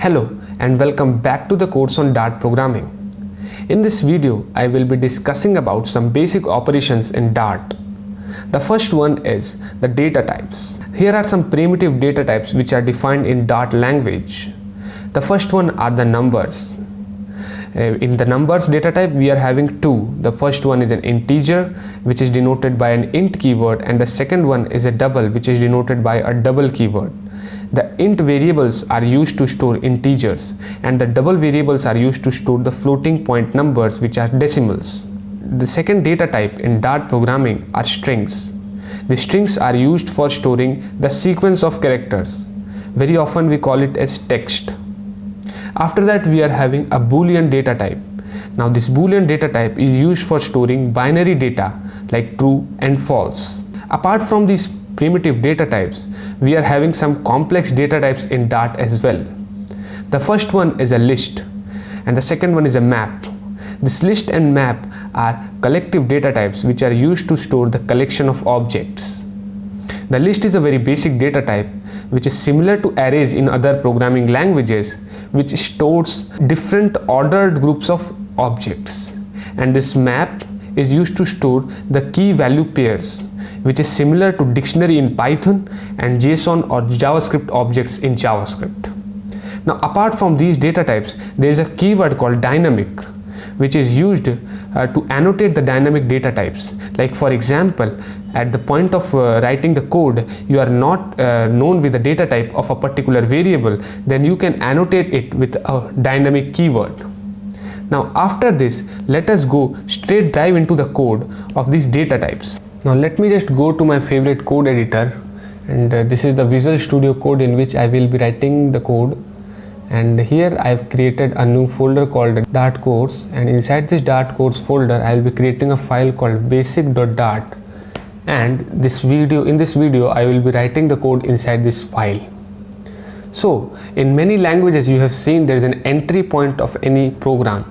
Hello and welcome back to the course on Dart programming. In this video, I will be discussing about some basic operations in Dart. The first one is the data types. Here are some primitive data types which are defined in Dart language. The first one are the numbers. In the numbers data type, we are having two. The first one is an integer, which is denoted by an int keyword, and the second one is a double, which is denoted by a double keyword. The int variables are used to store integers, and the double variables are used to store the floating point numbers, which are decimals. The second data type in Dart programming are strings. The strings are used for storing the sequence of characters. Very often we call it as text. After that, we are having a Boolean data type. Now this Boolean data type is used for storing binary data like true and false. Apart from these primitive data types, we are having some complex data types in Dart as well. The first one is a list and the second one is a map. This list and map are collective data types which are used to store the collection of objects. The list is a very basic data type which is similar to arrays in other programming languages, which stores different ordered groups of objects. And this map is used to store the key value pairs, which is similar to dictionary in Python and JSON or JavaScript objects in JavaScript. Now apart from these data types, there is a keyword called dynamic, which is used to annotate the dynamic data types. Like for example, at the point of writing the code, you are not known with the data type of a particular variable, then you can annotate it with a dynamic keyword. Now after this, let us go straight dive into the code of these data types. Now let me just go to my favorite code editor, and this is the Visual Studio Code in which I will be writing the code. And here I have created a new folder called Dart course, and inside this Dart course folder I will be creating a file called basic.dart, and in this video I will be writing the code inside this file. So in many languages you have seen there is an entry point of any program,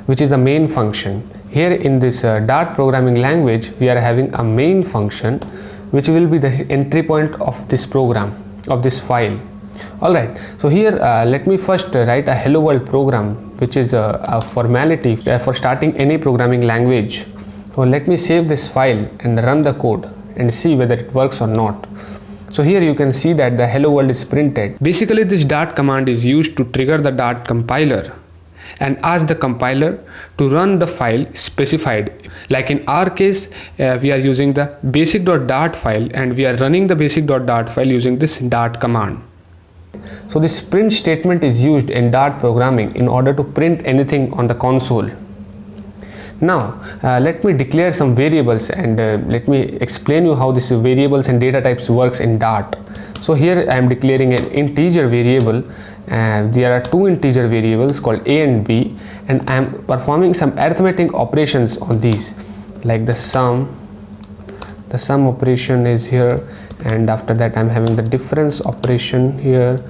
which is a main function. Here in this Dart programming language, we are having a main function which will be the entry point of this program, of this file. Alright, so here let me first write a hello world program, which is a formality for starting any programming language. So let me save this file and run the code and see whether it works or not. So here you can see that the hello world is printed. Basically this Dart command is used to trigger the Dart compiler and ask the compiler to run the file specified. Like in our case, we are using the basic.dart file, and we are running the basic.dart file using this Dart command. So this print statement is used in Dart programming in order to print anything on the console. Now let me declare some variables, and let me explain you how this variables and data types works in Dart. So here I am declaring an integer variable. There are two integer variables called a and b, and I am performing some arithmetic operations on these, like the sum operation is here, and after that I am having the difference operation here.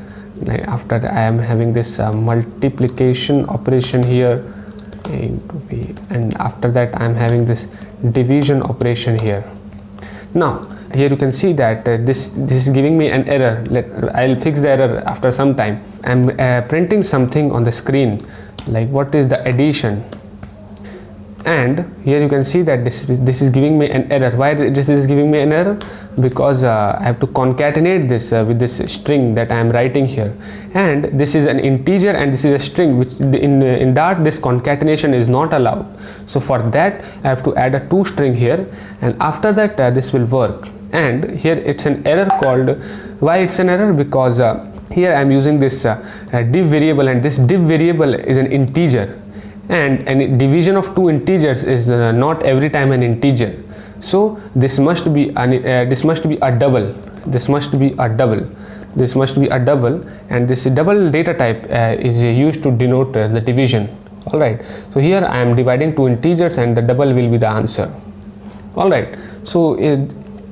After that I am having this multiplication operation here into b, and after that I am having this division operation here. Now here you can see that this is giving me an error. I'll fix the error after some time. I'm printing something on the screen, like what is the addition, and here you can see that this is giving me an error. Why this is giving me an error? Because I have to concatenate this with this string that I am writing here, and this is an integer and this is a string, which in Dart this concatenation is not allowed. So for that I have to add a toString here, and after that this will work. And here it's an error called, why it's an error? Because here I am using this div variable, and this div variable is an integer, and a division of two integers is not every time an integer. So this must be a double. This must be a double, and this double data type is used to denote the division. Alright, so here I am dividing two integers, and the double will be the answer. Alright, so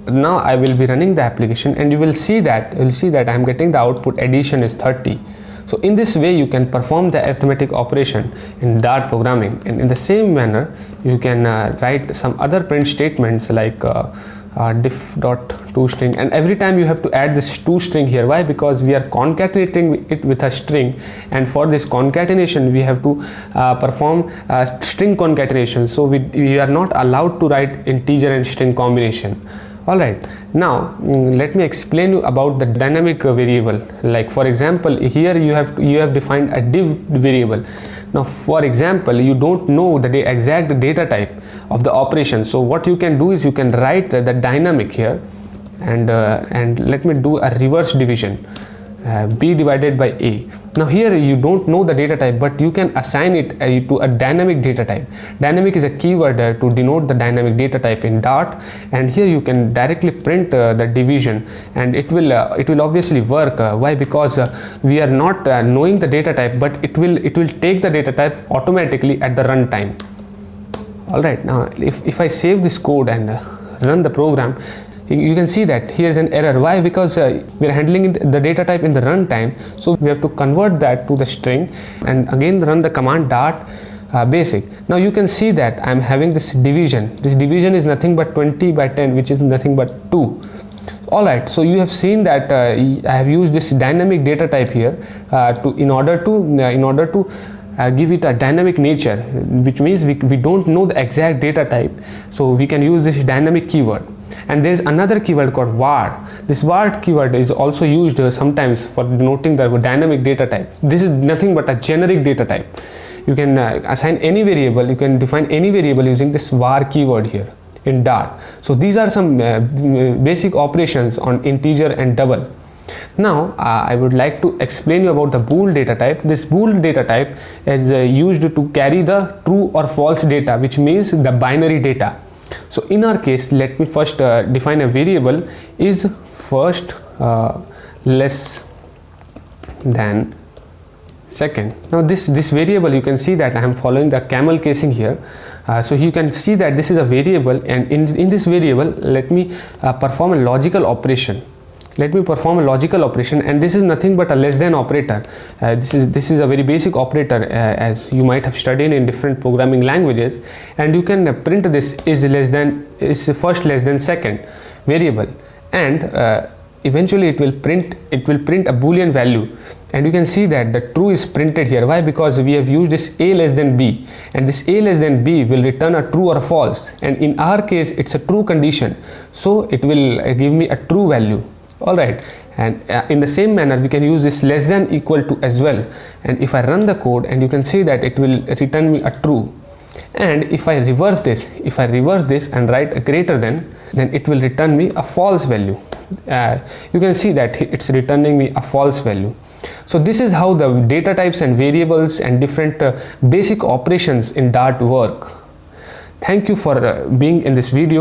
now I will be running the application, and you will see that I am getting the output addition is 30. So in this way you can perform the arithmetic operation in Dart programming, and in the same manner you can write some other print statements like diff dot toString, and every time you have to add this toString here. Why? Because we are concatenating it with a string, and for this concatenation we have to perform string concatenation, so we are not allowed to write integer and string combination. Alright, now let me explain you about the dynamic variable. Like for example, here you have defined a div variable. Now for example, you don't know the exact data type of the operation, so what you can do is you can write the dynamic here, and let me do a reverse division, b divided by a. Now here you don't know the data type, but you can assign it to a dynamic data type. Dynamic is a keyword to denote the dynamic data type in Dart, and here you can directly print the division, and it will obviously work. Why? Because we are not knowing the data type, but it will take the data type automatically at the runtime. Alright, now if I save this code and run the program, you can see that here is an error. Why? Because we are handling the data type in the runtime, so we have to convert that to the string and again run the command dart basic. Now you can see that I am having this division. This division is nothing but 20 by 10, which is nothing but 2. Alright, so you have seen that I have used this dynamic data type here in order to give it a dynamic nature, which means we don't know the exact data type, so we can use this dynamic keyword. And there is another keyword called var. This var keyword is also used sometimes for denoting the dynamic data type. This is nothing but a generic data type. You can assign any variable, you can define any variable using this var keyword here in Dart. So these are some basic operations on integer and double. Now I would like to explain you about the bool data type. This bool data type is used to carry the true or false data, which means the binary data. So in our case, let me first define a variable is first less than second. Now this variable, you can see that I am following the camel casing here. So you can see that this is a variable, and in this variable let me perform a logical operation. And this is nothing but a less than operator. This is a very basic operator, as you might have studied in different programming languages, and you can print this is first less than second variable, and eventually it will print a boolean value, and you can see that the true is printed here. Why? Because we have used this a less than b, and this a less than b will return a true or false, and in our case it's a true condition, so it will give me a true value. Alright, and in the same manner we can use this less than equal to as well, and if I run the code, and you can see that it will return me a true. And if I reverse this and write a greater than, then it will return me a false value. You can see that it's returning me a false value. So this is how the data types and variables and different basic operations in Dart work. Thank you for being in this video.